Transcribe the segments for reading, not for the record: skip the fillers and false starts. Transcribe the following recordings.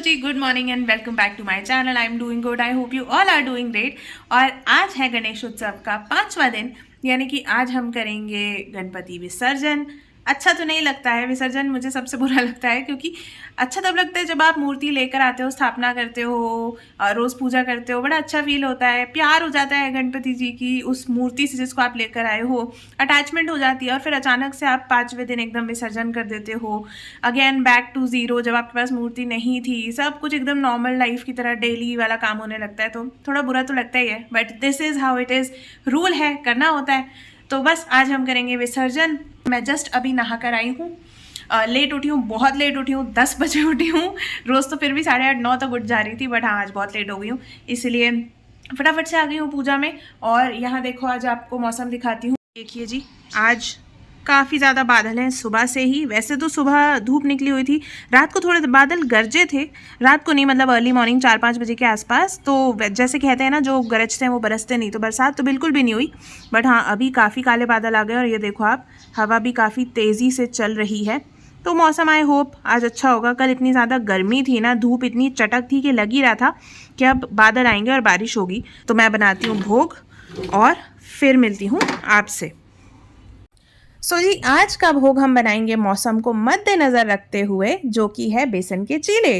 Ji, good morning and welcome back to my channel. I am doing good, I hope you all are doing great. और आज है गणेश उत्सव का 5वां दिन, यानी कि आज हम करेंगे गणपति विसर्जन। अच्छा तो नहीं लगता है विसर्जन, मुझे सबसे बुरा लगता है, क्योंकि अच्छा तब लगता है जब आप मूर्ति लेकर आते हो, स्थापना करते हो, रोज़ पूजा करते हो, बड़ा अच्छा फील होता है, प्यार हो जाता है गणपति जी की उस मूर्ति से जिसको आप लेकर आए हो, अटैचमेंट हो जाती है। और फिर अचानक से आप 5वें दिन एकदम विसर्जन कर देते हो, अगेन बैक टू ज़ीरो। जब आपके पास मूर्ति नहीं थी, सब कुछ एकदम नॉर्मल लाइफ की तरह डेली वाला काम होने लगता है, तो थोड़ा बुरा तो लगता ही है, but this is how it is, rule है, करना होता है। तो बस आज हम करेंगे विसर्जन। मैं जस्ट अभी नहा कर आई हूँ, लेट उठी हूँ, बहुत लेट उठी हूँ, 10 बजे उठी हूँ। रोज़ तो फिर भी 8:30-9 तक उठ जा रही थी, बट हाँ आज बहुत लेट हो गई हूँ, इसलिए फटाफट से आ गई हूँ पूजा में। और यहाँ देखो आज आपको मौसम दिखाती हूँ। देखिए जी, आज काफ़ी ज़्यादा बादल हैं सुबह से ही। वैसे तो सुबह धूप निकली हुई थी, रात को थोड़े बादल गरजे थे, रात को नहीं मतलब अर्ली मॉर्निंग 4-5 बजे के आसपास। तो जैसे कहते हैं ना, जो गरजते हैं वो बरसते नहीं, तो बरसात तो बिल्कुल भी नहीं हुई। बट हाँ अभी काफ़ी काले बादल आ गए, और ये देखो आप, हवा भी काफ़ी तेज़ी से चल रही है। तो मौसम आई होप आज अच्छा होगा। कल इतनी ज़्यादा गर्मी थी ना, धूप इतनी चटक थी कि लग ही रहा था कि अब बादल आएंगे और बारिश होगी। तो मैं बनाती हूँ भोग और फिर मिलती हूँ आपसे। जी, आज का भोग हम बनाएंगे मौसम को मद्देनज़र रखते हुए, जो कि है बेसन के चीले।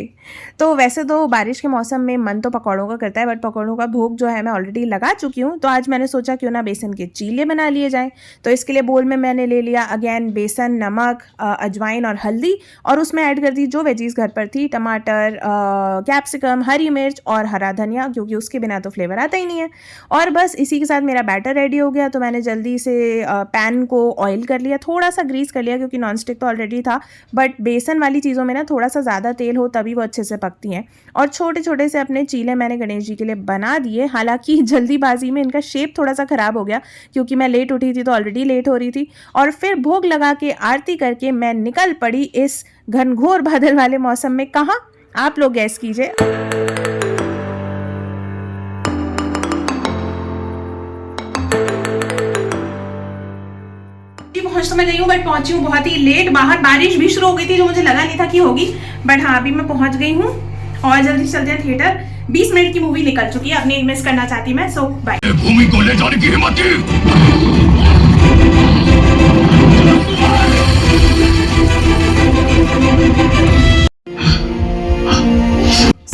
तो वैसे तो बारिश के मौसम में मन तो पकौड़ों का करता है, बट पकौड़ों का भोग जो है मैं ऑलरेडी लगा चुकी हूँ। तो आज मैंने सोचा क्यों ना बेसन के चीले बना लिए जाएं। तो इसके लिए बोल में मैंने ले लिया अगेन बेसन, नमक, अजवाइन और हल्दी, और उसमें ऐड कर दी जो वेजीज घर पर थी, टमाटर, कैप्सिकम, हरी मिर्च और हरा धनिया, क्योंकि उसके बिना तो फ्लेवर आता ही नहीं है। और बस इसी के साथ मेरा बैटर रेडी हो गया। तो मैंने जल्दी से पैन को ऑयल कर लिया, थोड़ा सा ग्रीस कर लिया, क्योंकि नॉनस्टिक तो ऑलरेडी था, बट बेसन वाली चीज़ों में ना थोड़ा सा ज़्यादा तेल हो तभी वो अच्छे से पकती हैं। और छोटे छोटे से अपने चीले मैंने गणेश जी के लिए बना दिए। हालांकि जल्दीबाजी में इनका शेप थोड़ा सा ख़राब हो गया, क्योंकि मैं लेट उठी थी, तो ऑलरेडी लेट हो रही थी। और फिर भोग लगा के आरती करके मैं निकल पड़ी इस घनघोर बादल वाले मौसम में। कहाँ, आप लोग गैस कीजिए। पहुंच तो मैं गई हूँ, बट पहुंची हूँ बहुत ही लेट। बाहर बारिश भी शुरू हो गई थी, जो मुझे लगा नहीं था कि होगी, बट हाँ अभी मैं पहुंच गई हूँ। और जल्दी चलते हैं थिएटर, 20 मिनट की मूवी निकल चुकी है, अब नहीं मिस करना चाहती मैं। सो बाय। भूमि को ले जाने की हिम्मत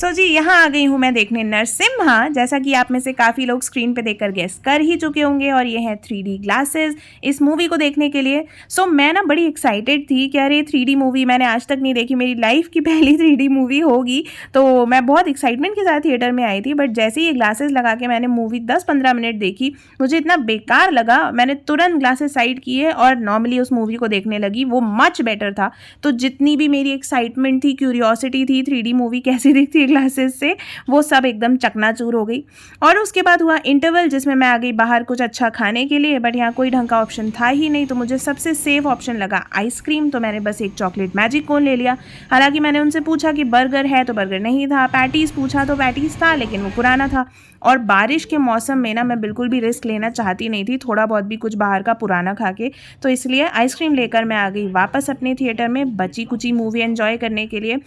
जी, यहाँ आ गई हूँ मैं देखने नरसिम्हा, जैसा कि आप में से काफ़ी लोग स्क्रीन पे देखकर गेस कर ही चुके होंगे। और ये है 3D ग्लासेस इस मूवी को देखने के लिए। मैं ना बड़ी एक्साइटेड थी कि अरे 3D मूवी मैंने आज तक नहीं देखी, मेरी लाइफ की पहली 3D मूवी होगी। तो मैं बहुत एक्साइटमेंट के साथ थिएटर में आई थी, बट जैसे ही ये ग्लासेस लगा के मैंने मूवी 10-15 मिनट देखी, मुझे इतना बेकार लगा, मैंने तुरंत ग्लासेस साइड किए और नॉर्मली उस मूवी को देखने लगी। वो मच बेटर था। तो जितनी भी मेरी एक्साइटमेंट थी, क्यूरियोसिटी थी 3D मूवी कैसी दिखती है ग्लासेस से, वो सब एकदम चकनाचूर हो गई। और उसके बाद हुआ इंटरवल, जिसमें मैं आ गई बाहर कुछ अच्छा खाने के लिए, बट यहाँ कोई ढंग का ऑप्शन था ही नहीं। तो मुझे सबसे सेफ ऑप्शन लगा आइसक्रीम, तो मैंने बस एक चॉकलेट मैजिक कोन ले लिया। हालांकि मैंने उनसे पूछा कि बर्गर है, तो बर्गर नहीं था। पैटीज पूछा तो पैटीज था, लेकिन वो पुराना था। और बारिश के मौसम में ना मैं बिल्कुल भी रिस्क लेना चाहती नहीं थी, थोड़ा बहुत भी कुछ बाहर का पुराना खा के। तो इसलिए आइसक्रीम लेकर मैं आ गई वापस अपने थिएटर में बची कुची मूवी एंजॉय करने के लिए।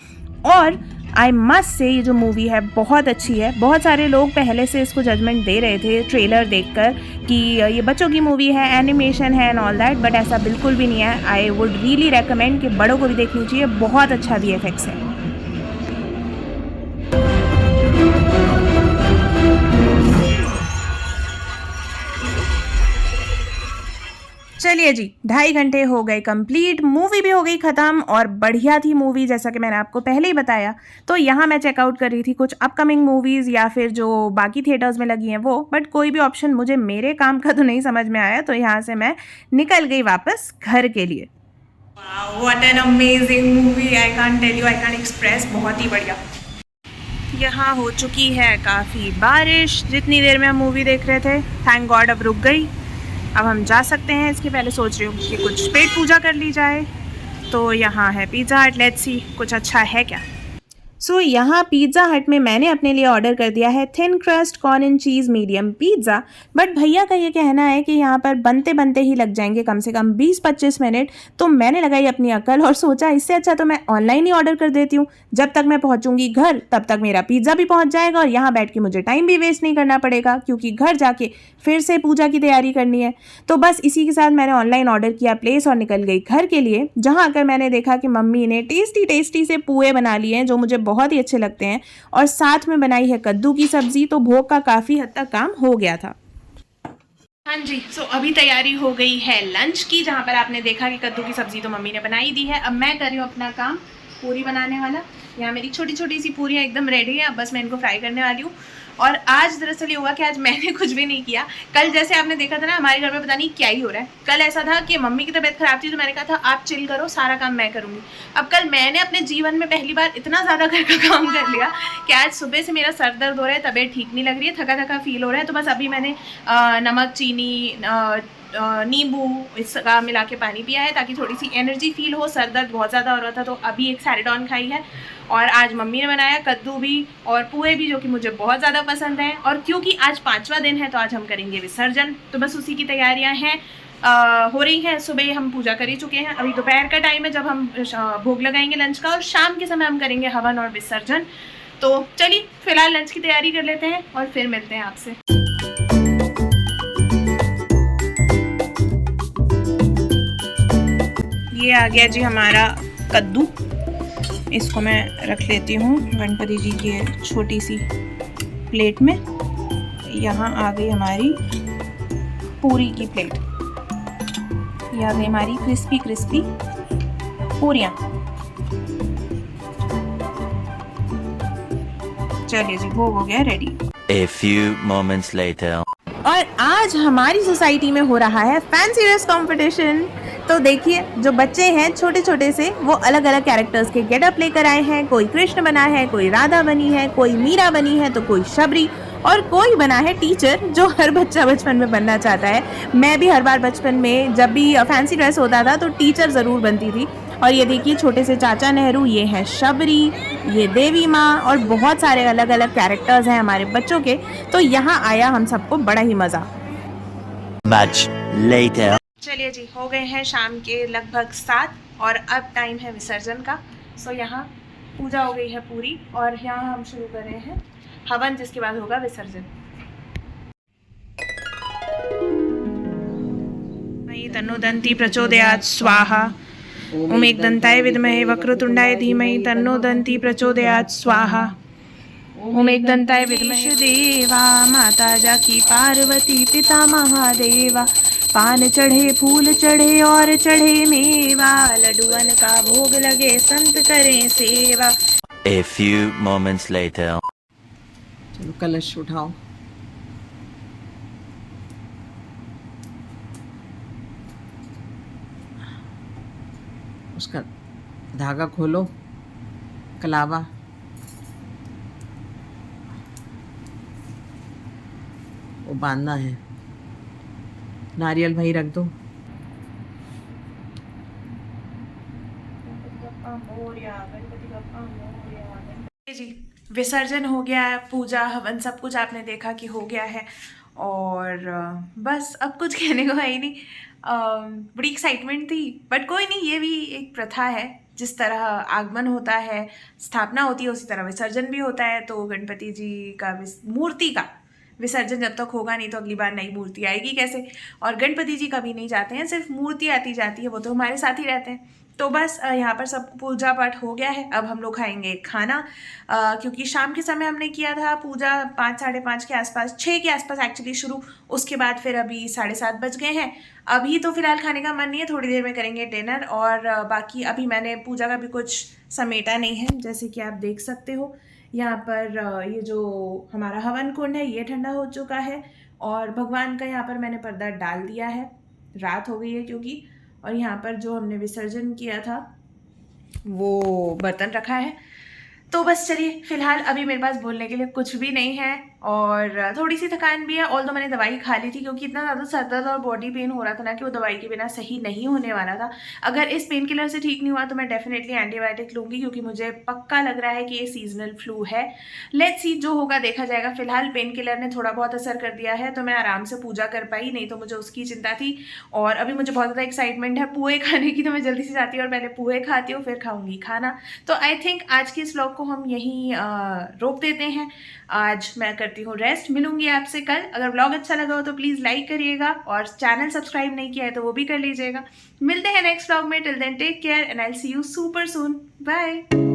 और आई मस्ट से ये जो मूवी है बहुत अच्छी है। बहुत सारे लोग पहले से इसको जजमेंट दे रहे थे ट्रेलर देखकर कि ये बच्चों की मूवी है, एनिमेशन है एंड ऑल दैट, बट ऐसा बिल्कुल भी नहीं है। आई वुड रियली रेकमेंड कि बड़ों को भी देखनी चाहिए, बहुत अच्छा VFX है। चलिए जी, 2.5 घंटे हो गए कंप्लीट, मूवी भी हो गई ख़त्म, और बढ़िया थी मूवी जैसा कि मैंने आपको पहले ही बताया। तो यहाँ मैं चेकआउट कर रही थी कुछ अपकमिंग मूवीज़ या फिर जो बाकी थिएटर्स में लगी हैं वो, बट कोई भी ऑप्शन मुझे मेरे काम का तो नहीं समझ में आया। तो यहाँ से मैं निकल गई वापस घर के लिए। What an amazing movie, I can't tell you, I can't express, बहुत ही बढ़िया। यहाँ हो चुकी है काफ़ी बारिश, जितनी देर में हम मूवी देख रहे थे, थैंक गॉड अब रुक गई। अब हम जा सकते हैं। इसके पहले सोच रही हूँ कि कुछ पेट पूजा कर ली जाए। तो यहाँ है पिज़्ज़ा हट, लेट्स सी कुछ अच्छा है क्या। सो यहाँ पिज़्ज़ा हट में मैंने अपने लिए ऑर्डर कर दिया है thin crust corn and cheese medium pizza. But भैया का ये कहना है कि यहाँ पर बनते बनते ही लग जाएंगे कम से कम 20-25 मिनट। तो मैंने लगाई अपनी अकल और सोचा इससे अच्छा तो मैं ऑनलाइन ही ऑर्डर कर देती हूँ। जब तक मैं पहुँचूँगी घर तब तक मेरा पिज़्ज़ा भी पहुँच जाएगा और यहाँ बैठ के मुझे टाइम भी वेस्ट नहीं करना पड़ेगा, क्योंकि घर जाके फिर से पूजा की तैयारी करनी है। तो बस इसी के साथ मैंने ऑनलाइन ऑर्डर किया प्लेस और निकल गई घर के लिए, जहाँ आकर मैंने देखा कि मम्मी ने टेस्टी टेस्टी से पुए बना लिए हैं जो मुझे बहुत ही अच्छे लगते हैं, और साथ में बनाई है कद्दू की सब्जी। तो भोग का काफ़ी हद तक काम हो गया था। हाँ जी, सो अभी तैयारी हो गई है लंच की, जहाँ पर आपने देखा कि कद्दू की सब्जी तो मम्मी ने बनाई दी है। अब मैं कर रही हूँ अपना काम, पूरी बनाने वाला। यहाँ मेरी छोटी छोटी सी पूरियाँ एकदम रेडी है, अब बस मैं इनको फ्राई करने वाली हूँ। और आज दरअसल ये हुआ कि आज मैंने कुछ भी नहीं किया। कल जैसे आपने देखा था ना, हमारे घर में पता नहीं क्या ही हो रहा है। कल ऐसा था कि मम्मी की तबीयत खराब थी, तो मैंने कहा था आप चिल करो, सारा काम मैं करूँगी। अब कल मैंने अपने जीवन में पहली बार इतना ज़्यादा घर का काम कर लिया कि आज सुबह से मेरा सर दर्द हो रहा है, तबीयत ठीक नहीं लग रही है, थका थका फील हो रहा है। तो बस अभी मैंने नमक, चीनी, नींबू इसका मिला के पानी पिया है ताकि थोड़ी सी एनर्जी फील हो। सर दर्द बहुत ज़्यादा हो रहा था, तो अभी एक सैरिडॉन खाई है। और आज मम्मी ने बनाया कद्दू भी और पुए भी, जो कि मुझे बहुत ज़्यादा पसंद है। और क्योंकि आज 5वां दिन है तो आज हम करेंगे विसर्जन, तो बस उसी की तैयारियां हैं, हो रही हैं। सुबह हम पूजा कर ही चुके हैं, अभी दोपहर का टाइम है जब हम भोग लगाएंगे लंच का, और शाम के समय हम करेंगे हवन और विसर्जन। तो चलिए फिलहाल लंच की तैयारी कर लेते हैं और फिर मिलते हैं आपसे। ये आ गया जी हमारा कद्दू, इसको मैं रख लेती हूँ गणपति जी की छोटी सी प्लेट में। यहाँ आ गई हमारी पूरी की प्लेट, ये आ गई हमारी क्रिस्पी क्रिस्पी पूरियाँ। चलिए जी, भोग हो गया ready. A few moments later. और आज हमारी सोसाइटी में हो रहा है फैंसी ड्रेस कंपटीशन। तो देखिए, जो बच्चे हैं छोटे छोटे से, वो अलग अलग कैरेक्टर्स के गेटअप लेकर आए हैं। कोई कृष्ण बना है, कोई राधा बनी है, कोई मीरा बनी है, तो कोई शबरी, और कोई बना है टीचर, जो हर बच्चा बचपन में बनना चाहता है। मैं भी हर बार बचपन में जब भी फैंसी ड्रेस होता था तो टीचर ज़रूर बनती थी। और ये देखिए, छोटे से चाचा नेहरू, ये है शबरी, ये देवी माँ, और बहुत सारे अलग अलग कैरेक्टर्स हैं हमारे बच्चों के। तो यहाँ आया हम सबको बड़ा ही मज़ा। Much later. चलिए जी, हो गए हैं शाम के लगभग 7 और अब टाइम है विसर्जन का। सो यहाँ पूजा हो गई है पूरी, और यहाँ हम शुरू कर रहे हैं हवन, जिसके बाद होगा विसर्जन। मयि तन्नो प्रचोदयात् स्वाहा। ओम एकदंताय विद्महे वक्रतुंडाय धीमहि तन्नो दन्ती प्रचोदयात् स्वाहा। ओम एकदंताय विद्महे देवा, माता जाकी पार्वती, पिता महादेवा। पान चढ़े, फूल चढ़े और चढ़े मेवा, लड्डुअन का भोग लगे, संत करें सेवा। A few moments later. चलो कलश उठाओ। उसका धागा खोलो, कलावा, वो बांधना है। नारियल भाई रख दो। जी, विसर्जन हो गया है, पूजा हवन सब कुछ आपने देखा कि हो गया है। और बस अब कुछ कहने को है ही नहीं। बड़ी एक्साइटमेंट थी, बट कोई नहीं, ये भी एक प्रथा है। जिस तरह आगमन होता है, स्थापना होती है, उसी तरह विसर्जन भी होता है। तो गणपति जी का मूर्ति का विसर्जन जब तक होगा नहीं तो अगली बार नई मूर्ति आएगी कैसे। और गणपति जी कभी नहीं जाते हैं, सिर्फ मूर्ति आती जाती है, वो तो हमारे साथ ही रहते हैं। तो बस यहाँ पर सब पूजा पाठ हो गया है। अब हम लोग खाएंगे खाना, क्योंकि शाम के समय हमने किया था पूजा 5 साढ़े 5 के आसपास, 6 के आसपास एक्चुअली शुरू। उसके बाद फिर अभी 7:30 बज गए हैं। अभी तो फिलहाल खाने का मन नहीं है, थोड़ी देर में करेंगे डिनर। और बाकी अभी मैंने पूजा का भी कुछ समेटा नहीं है, जैसे कि आप देख सकते हो। यहाँ पर ये जो हमारा हवन कुंड है ये ठंडा हो चुका है, और भगवान का यहाँ पर मैंने पर्दा डाल दिया है, रात हो गई है क्योंकि। और यहाँ पर जो हमने विसर्जन किया था वो बर्तन रखा है। तो बस चलिए, फिलहाल अभी मेरे पास बोलने के लिए कुछ भी नहीं है। और थोड़ी सी थकान भी है। ऑल्दो मैंने दवाई खा ली थी क्योंकि इतना ज़्यादा सर दर्द और बॉडी पेन हो रहा था ना कि वो दवाई के बिना सही नहीं होने वाला था। अगर इस पेन किलर से ठीक नहीं हुआ तो मैं डेफिनेटली एंटीबायोटिक लूँगी क्योंकि मुझे पक्का लग रहा है कि ये सीजनल फ्लू है। लेट्स सी, जो होगा देखा जाएगा। फिलहाल पेन किलर ने थोड़ा बहुत असर कर दिया है तो मैं आराम से पूजा कर पाई, नहीं तो मुझे उसकी चिंता थी। और अभी मुझे बहुत ज़्यादा एक्साइटमेंट है पोहे खाने की, तो मैं जल्दी से जाती हूँ और पहले पोहे खाती हूँ, फिर खाऊंगी खाना। तो आई थिंक आज के इस व्लॉग को हम यहीं रोक देते हैं। आज मैं करती हूँ रेस्ट, मिलूंगी आपसे कल। अगर व्लॉग अच्छा लगा हो तो प्लीज़ लाइक करिएगा और चैनल सब्सक्राइब नहीं किया है तो वो भी कर लीजिएगा। मिलते हैं नेक्स्ट व्लॉग में। Till then take care and I will see you super soon. Bye.